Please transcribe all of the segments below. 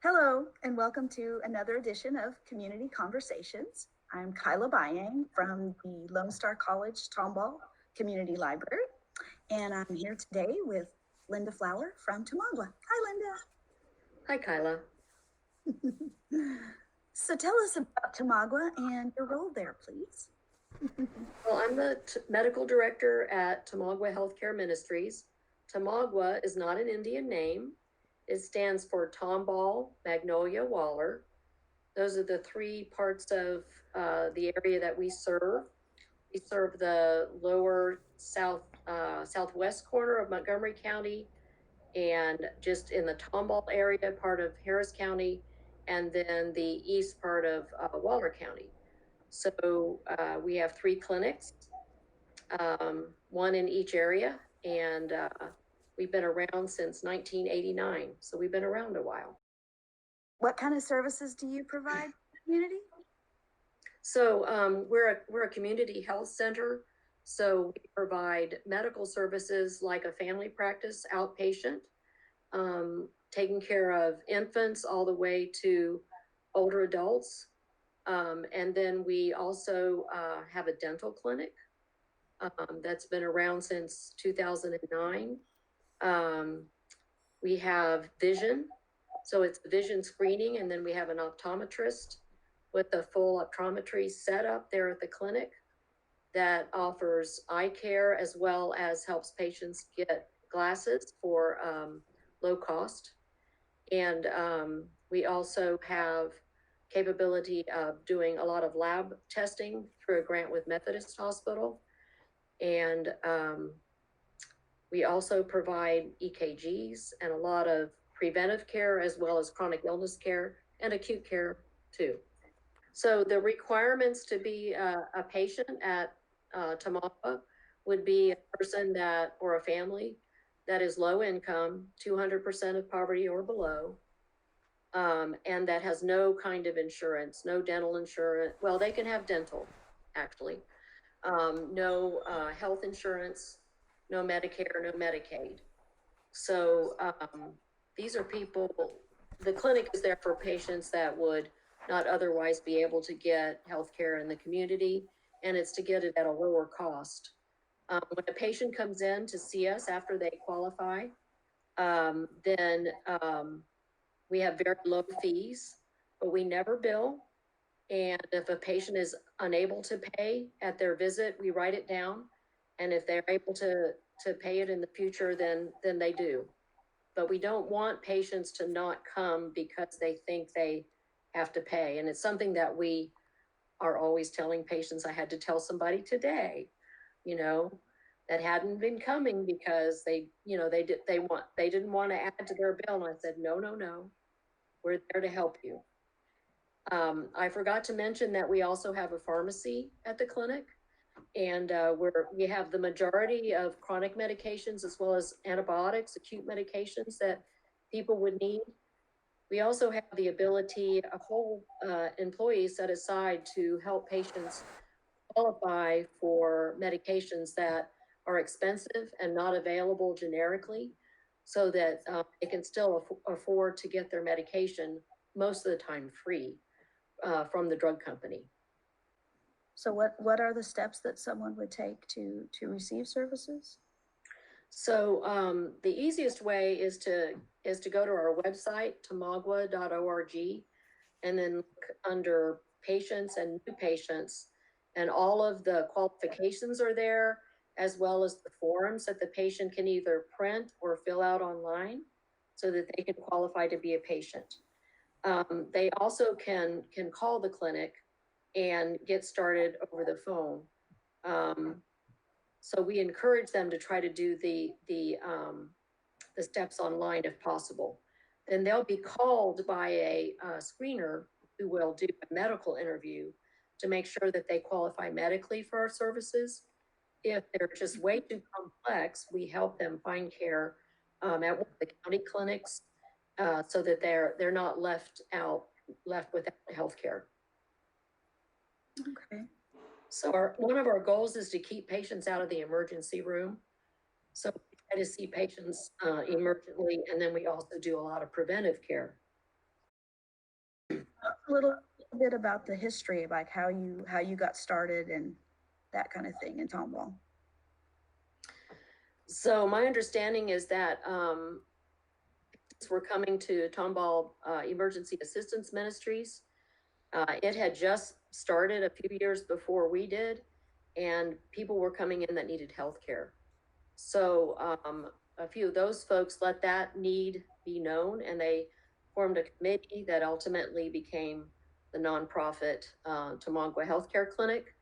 Hello, and welcome to another edition of Community Conversations. I'm Kyla Byang from the Lone Star College Tomball Community Library, and I'm here today with Linda Flower from TOMAGWA. Hi, Hi, Kyla. Linda. So tell us about TOMAGWA and your role there, please. Well, I'm the medical director at Tomagwa Healthcare Ministries. Tomagwa is not an Indian name. It stands for Tomball, Magnolia, Waller. Those are the three parts of the area that we serve. We serve the lower southwest corner of Montgomery County, and just in the Tomball area, part of Harris County, and then the east part of Waller County. So we have three clinics, one in each area, and we've been around since 1989. So we've been around a while. What kind of services do you provide to the community? So we're a community health center. So we provide medical services like a family practice outpatient, taking care of infants all the way to older adults. And then we also have a dental clinic that's been around since 2009. We have vision, so it's vision screening, and then we have an optometrist with a full optometry setup there at the clinic that offers eye care as well as helps patients get glasses for low cost. And we also have capability of doing a lot of lab testing through a grant with Methodist Hospital. And we also provide EKGs and a lot of preventive care as well as chronic illness care and acute care too. So the requirements to be a patient at TOMAGWA would be a person that, or a family that is low income, 200% of poverty or below, and that has no kind of insurance, no dental insurance. Well, they can have dental, actually. No health insurance, no Medicare, no Medicaid. So these are people, the clinic is there for patients that would not otherwise be able to get health care in the community, and it's to get it at a lower cost. When a patient comes in to see us after they qualify, then we have very low fees, but we never bill. And if a patient is unable to pay at their visit, we write it down. And if they're able to pay it in the future, then they do. But we don't want patients to not come because they think they have to pay. And it's something that we are always telling patients. I had to tell somebody today, that hadn't been coming because they didn't want to add to their bill. And I said, no, we're there to help you. I forgot to mention that we also have a pharmacy at the clinic, and we have the majority of chronic medications as well as antibiotics, acute medications that people would need. We also have the ability, a whole employee set aside to help patients qualify for medications that are expensive and not available generically, so that they can still afford to get their medication most of the time free from the drug company. So what are the steps that someone would take to receive services? So the easiest way is to go to our website, tomagwa.org, and then look under patients and new patients, and all of the qualifications are there, as well as the forms that the patient can either print or fill out online so that they can qualify to be a patient. They also can call the clinic and get started over the phone. So we encourage them to try to do the steps online if possible. Then they'll be called by a screener who will do a medical interview to make sure that they qualify medically for our services. If they're just way too complex, we help them find care at one of the county clinics so that they're not left without health care. Okay. So one of our goals is to keep patients out of the emergency room. So we try to see patients emergently, and then we also do a lot of preventive care. a little bit about the history, like how you got started and that kind of thing in Tomball. So my understanding is that we're coming to Tomball Emergency Assistance Ministries. It had just started a few years before we did, and people were coming in that needed health care. So a few of those folks let that need be known, and they formed a committee that ultimately became the nonprofit TOMAGWA Healthcare Clinic.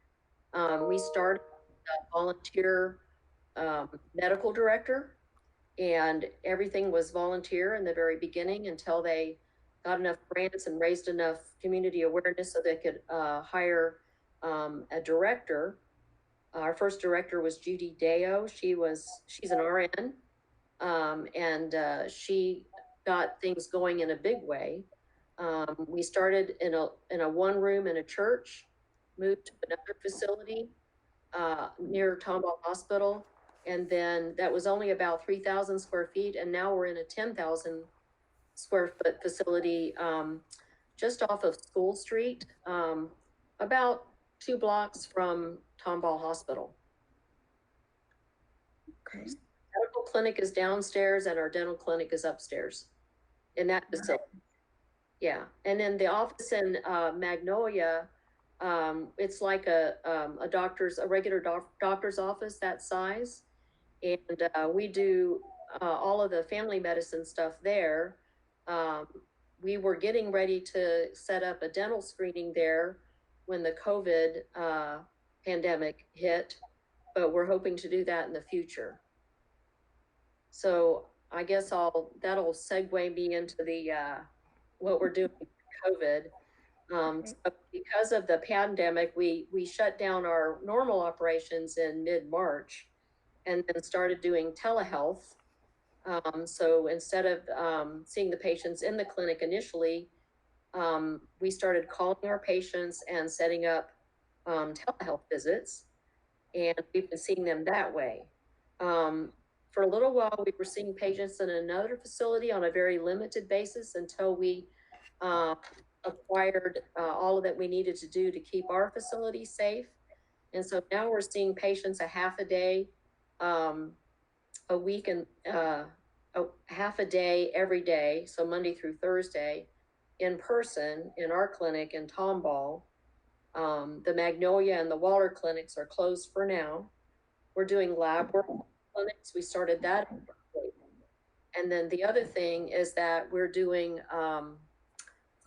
We started a volunteer medical director, and everything was volunteer in the very beginning until they got enough grants and raised enough community awareness so they could hire a director. Our first director was Judy Deo. She's an RN, and she got things going in a big way. We started in a one room in a church, moved to another facility near Tomball Hospital, and then that was only about 3,000 square feet, and now we're in a 10,000 square foot facility just off of School Street, about 2 blocks from Tomball Hospital. Okay. Medical clinic is downstairs and our dental clinic is upstairs in that facility. Yeah, and then the office in Magnolia, it's like a regular doctor's office that size, and we do all of the family medicine stuff there. We were getting ready to set up a dental screening there when the COVID pandemic hit, but we're hoping to do that in the future. So I guess that'll segue me into the what we're doing with COVID. So because of the pandemic, we shut down our normal operations in mid-March and then started doing telehealth. So instead of seeing the patients in the clinic initially, we started calling our patients and setting up telehealth visits, and we've been seeing them that way. For a little while, we were seeing patients in another facility on a very limited basis until we acquired all that we needed to do to keep our facility safe. And so now we're seeing patients a half a day, a week, and a half a day every day, so Monday through Thursday, in person in our clinic in Tomball. The Magnolia and the Waller clinics are closed for now. We're doing lab work clinics. We started that. And then the other thing is that we're doing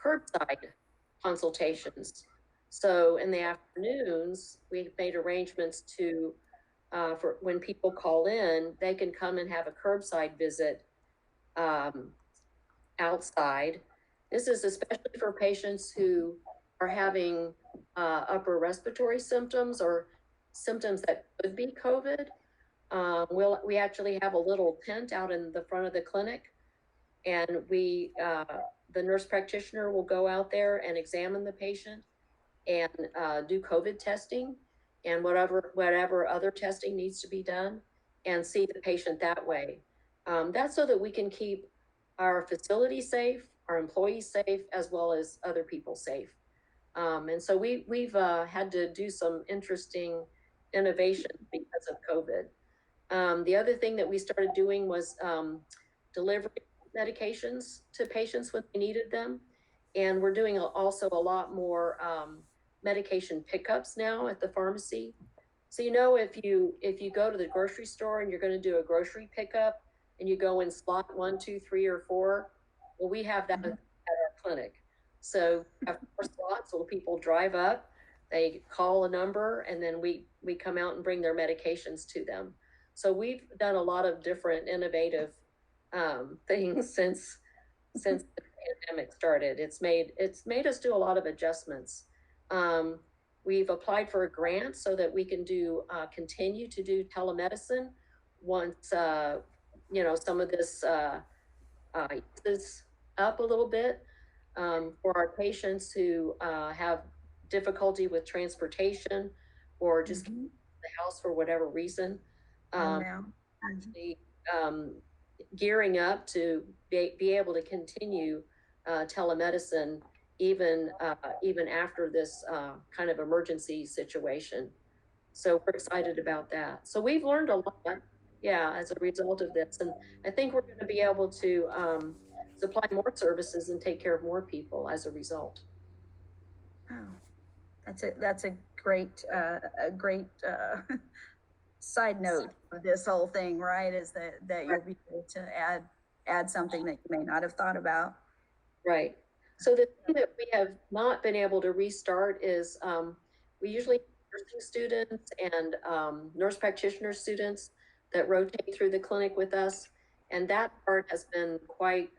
curbside consultations. So in the afternoons, we've made arrangements to, for when people call in, they can come and have a curbside visit outside. This is especially for patients who are having upper respiratory symptoms or symptoms that could be COVID. We actually have a little tent out in the front of the clinic, and the nurse practitioner will go out there and examine the patient and do COVID testing and whatever other testing needs to be done, and see the patient that way. That's so that we can keep our facility safe, our employees safe, as well as other people safe. And so we've had to do some interesting innovation because of COVID. The other thing that we started doing was delivering medications to patients when they needed them. And we're doing also a lot more medication pickups now at the pharmacy. So, if you go to the grocery store and you're going to do a grocery pickup and you go in slot 1, 2, 3, or 4, well, we have that at our clinic. So we have 4 slots, so people drive up, they call a number, and then we come out and bring their medications to them. So we've done a lot of different innovative things since the pandemic started. It's made us do a lot of adjustments. We've applied for a grant so that we can continue to do telemedicine once some of this is up a little bit, for our patients who have difficulty with transportation or just the house for whatever reason. Gearing up to be able to continue telemedicine even after this kind of emergency situation. So we're excited about that. So we've learned a lot, yeah, as a result of this. And I think we're going to be able to supply more services and take care of more people as a result. Oh, that's a great side note of this whole thing, right? Is that you'll be able to add something that you may not have thought about. Right. So the thing that we have not been able to restart is we usually have nursing students and nurse practitioner students that rotate through the clinic with us. And that part has been quite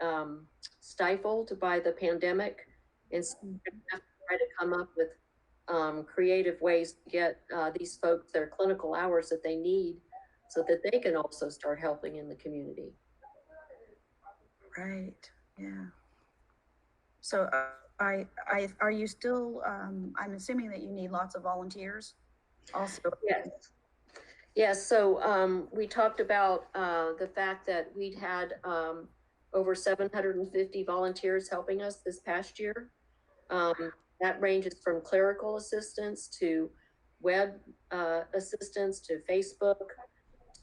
stifled by the pandemic. And so we're going to have to try to come up with creative ways to get these folks their clinical hours that they need so that they can also start helping in the community. Right. Yeah. So are you still, I'm assuming that you need lots of volunteers also. Yes. Yes. So we talked about the fact that we'd had over 750 volunteers helping us this past year. That ranges from clerical assistance to web assistance to Facebook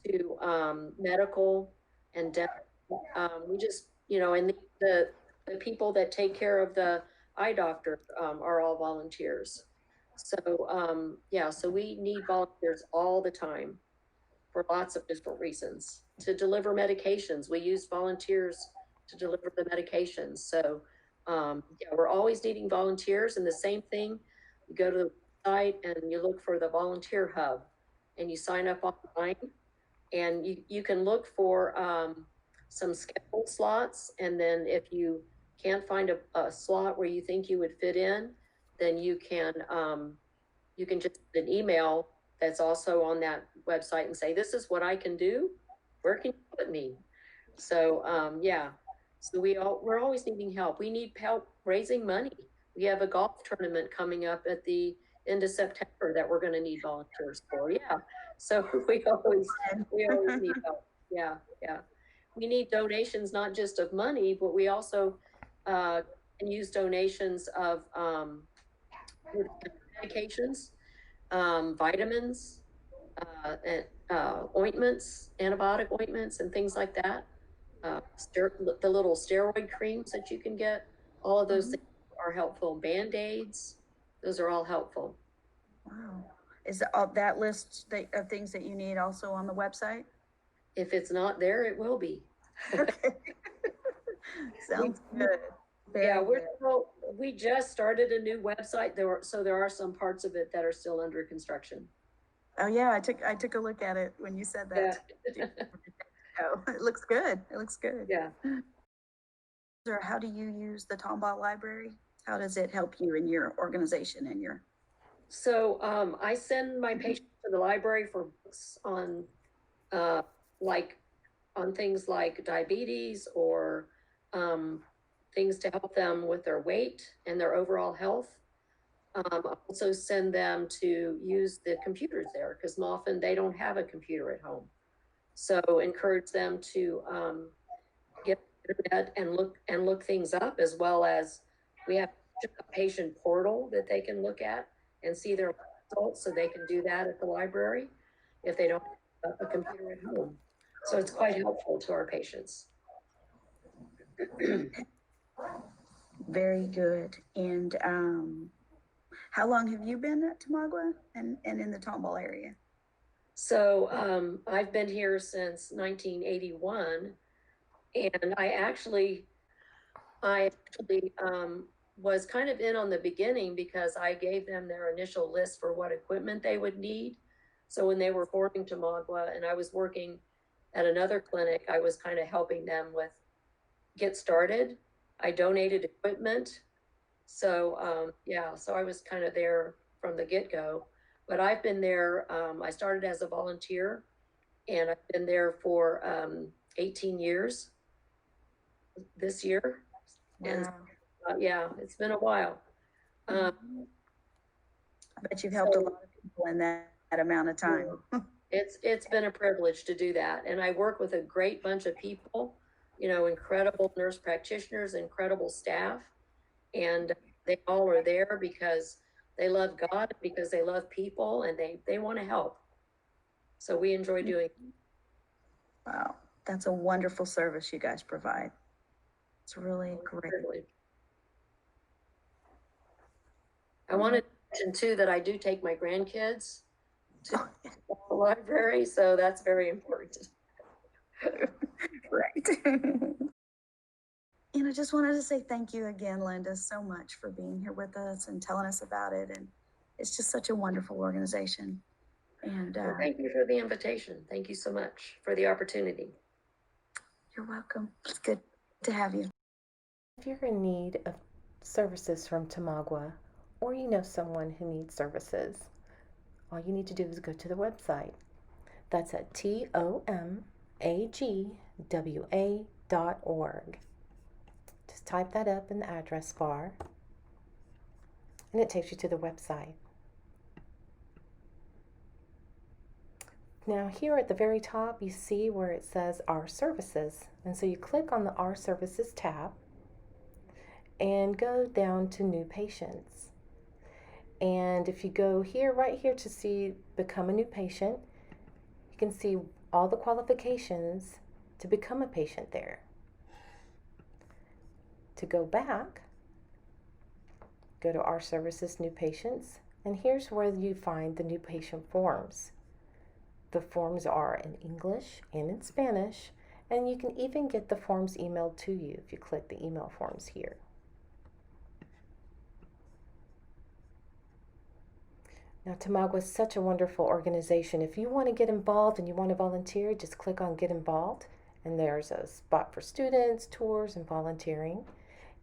to medical and dental. We just, and the people that take care of the eye doctor are all volunteers. So yeah, so we need volunteers all the time for lots of different reasons. To deliver medications, we use volunteers to deliver the medications. So yeah, we're always needing volunteers. And the same thing, you go to the site and you look for the volunteer hub and you sign up online and you can look for some scheduled slots. And then if you can't find a slot where you think you would fit in, then you can just send an email that's also on that website and say, this is what I can do. Where can you put me? So yeah, so we're always needing help. We need help raising money. We have a golf tournament coming up at the end of September that we're going to need volunteers for. Yeah. So we always need help. Yeah. Yeah. We need donations, not just of money, but we also can use donations of medications, vitamins, ointments, antibiotic ointments, and things like that. The little steroid creams that you can get, all of those things are helpful. Band-aids, those are all helpful. Wow. Is all that list of things that you need also on the website? If it's not there, it will be. Okay. Sounds good. Yeah, we just started a new website. There are some parts of it that are still under construction. Oh yeah, I took a look at it when you said that. Yeah. Oh, it looks good. It looks good. Yeah. Or how do you use the Tomball Library? How does it help you in your organization and your? So I send my patients to the library for books on on things like diabetes or things to help them with their weight and their overall health. I also send them to use the computers there because often they don't have a computer at home. So encourage them to get internet and look things up, as well as we have a patient portal that they can look at and see their results, so they can do that at the library if they don't have a computer at home. So it's quite helpful to our patients. Very good. And how long have you been at Tamagwa and in the Tomball area? So I've been here since 1981, and I actually was kind of in on the beginning because I gave them their initial list for what equipment they would need. So when they were forming Tamagwa and I was working at another clinic, I was kind of helping them with get started. I donated equipment. So yeah, so I was kind of there from the get-go. But I've been there, I started as a volunteer and I've been there for 18 years this year. Wow. And yeah, it's been a while. I bet you've helped a lot of people in that amount of time. It's been a privilege to do that. And I work with a great bunch of people, incredible nurse practitioners, incredible staff. And They all are there because they love God, because they love people, and they want to help. So we enjoy doing. Wow, that's a wonderful service you guys provide. It's really great. Privilege. I wanted to mention too that I do take my grandkids to the library, so that's very important. Right. And I just wanted to say thank you again, Linda, so much for being here with us and telling us about it. And it's just such a wonderful organization. And Well, thank you for the invitation. Thank you so much for the opportunity. you're welcome. It's good to have you. If you're in need of services from Tomagwa, or you know someone who needs services, all you need to do is go to the website. That's at tomagwa.org. Just type that up in the address bar, and it takes you to the website. Now here at the very top, you see where it says Our Services. And so you click on the Our Services tab and go down to New Patients. And if you go here, right here to see Become a New Patient, you can see all the qualifications to become a patient there. To go back, go to Our Services New Patients, and here's where you find the new patient forms. The forms are in English and in Spanish, and you can even get the forms emailed to you if you click the email forms here. Now, Tomagwa is such a wonderful organization. If you want to get involved and you want to volunteer, just click on Get Involved, and there's a spot for students, tours, and volunteering.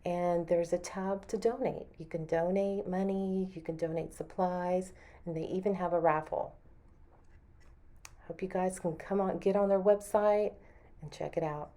And there's a tab to donate. You can donate money, you can donate supplies, and they even have a raffle. Hope you guys can come on, get on their website and check it out.